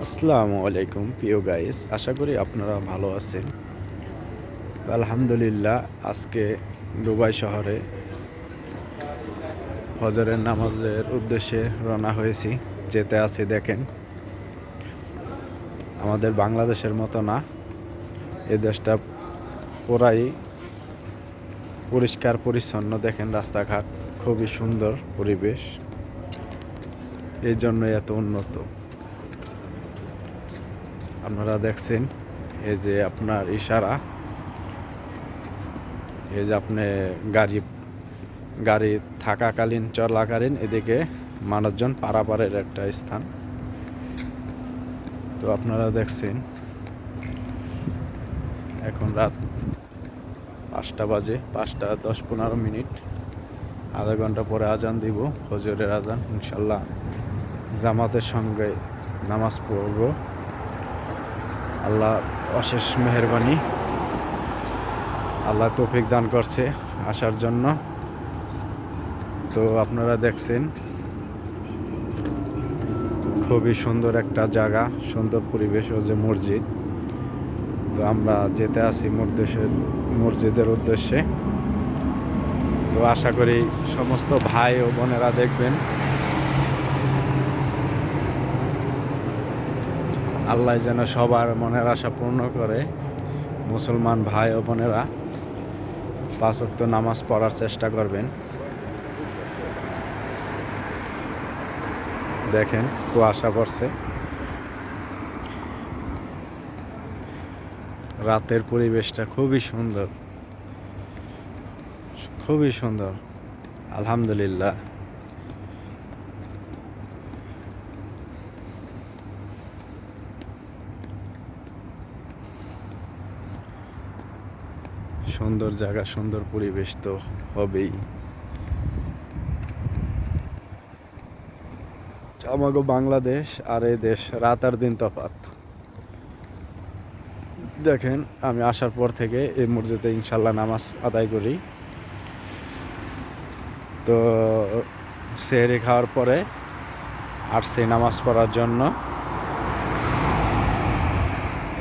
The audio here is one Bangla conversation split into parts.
আসসালামু আলাইকুম প্রিয় গাইস, আশা করি আপনারা ভালো আছেন। তো আলহামদুলিল্লাহ, আজকে দুবাই শহরে ফজরের নামাজের উদ্দেশ্যে রওনা হয়েছি। যেতে আছি দেখেন, আমাদের বাংলাদেশের মতো না, এই দেশটা পুরাই পরিষ্কার পরিচ্ছন্ন। দেখেন রাস্তাঘাট খুবই সুন্দর, পরিবেশ এই জন্য এত উন্নত। আপনারা দেখছেন, এই যে আপনার ইশারা, এই যে আপনি গাড়ি গাড়ি থাকাকালীন চলাকালীন এদিকে মানুষজন পারাপারের একটা স্থান। তো আপনারা দেখছেন, এখন রাত 5টা বাজে, 5টা 10-15 মিনিট। আধা ঘন্টা পরে আজান দিব, ফজরের আজান। ইনশাল্লাহ জামাতের সঙ্গে নামাজ পড়ব। আল্লাহ অশেষ মেহেরবানি, আল্লাহ তৌফিক দান করছে আসার জন্য। তো আপনারা দেখছেন, খুবই সুন্দর একটা জায়গা, সুন্দর পরিবেশ, ও যে মসজিদ। তো আমরা যেতে আসি মসজিদের উদ্দেশ্যে। তো আশা করি সমস্ত ভাই ও বোনেরা দেখবেন। আল্লাহ যেন সবার মনের আশা পূর্ণ করে। মুসলমান ভাই ও বোনেরা 5 ওয়াক্ত নামাজ পড়ার চেষ্টা করবেন। দেখেন কুয়াশা পড়ছে, রাতের পরিবেশটা খুবই সুন্দর, খুবই সুন্দর। আলহামদুলিল্লাহ। সুন্দর জায়গা, সুন্দর পরিবেশ তো হবেই। আমাগো বাংলাদেশ আর এই দেশ রাত আর দিন তফাৎ। দেখেন, আমি আসার পর থেকে এই মসজিদে ইনশাল্লাহ নামাজ আদায় করি। তো সেহরি খাওয়ার পরে আসছি নামাজ পড়ার জন্য।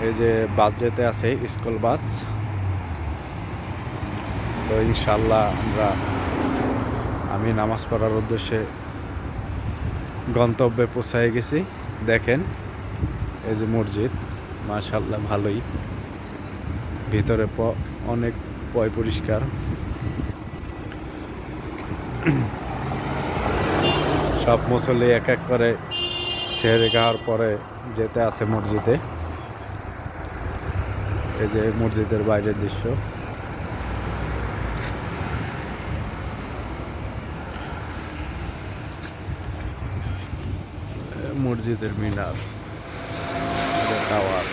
এই যে বাস যেতে আছে, স্কুল বাস। তো ইনশাল্লাহ আমি নামাজ পড়ার উদ্দেশ্যে গন্তব্যে পৌঁছায় গেছি। দেখেন এই যে মসজিদ, মাশাআল্লাহ ভালোই। ভিতরে অনেক পরিষ্কার। সব মুসল্লি এক এক করে সেহরি খাওয়ার পরে যেতে আছে মসজিদে। এই যে মসজিদের বাইরের দৃশ্য। মসজিদের মিনার, টাওয়ার।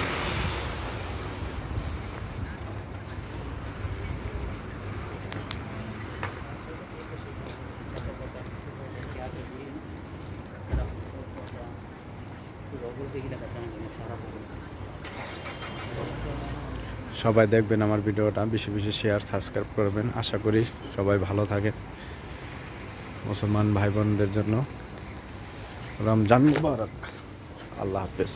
সবাই দেখবেন আমার ভিডিওটা, বেশি বেশি শেয়ার সাবস্ক্রাইব করবেন। আশা করি সবাই ভালো থাকেন। মুসলমান ভাই বোনদের জন্য রমজান মুবারক। আল্লাহ হাফেজ।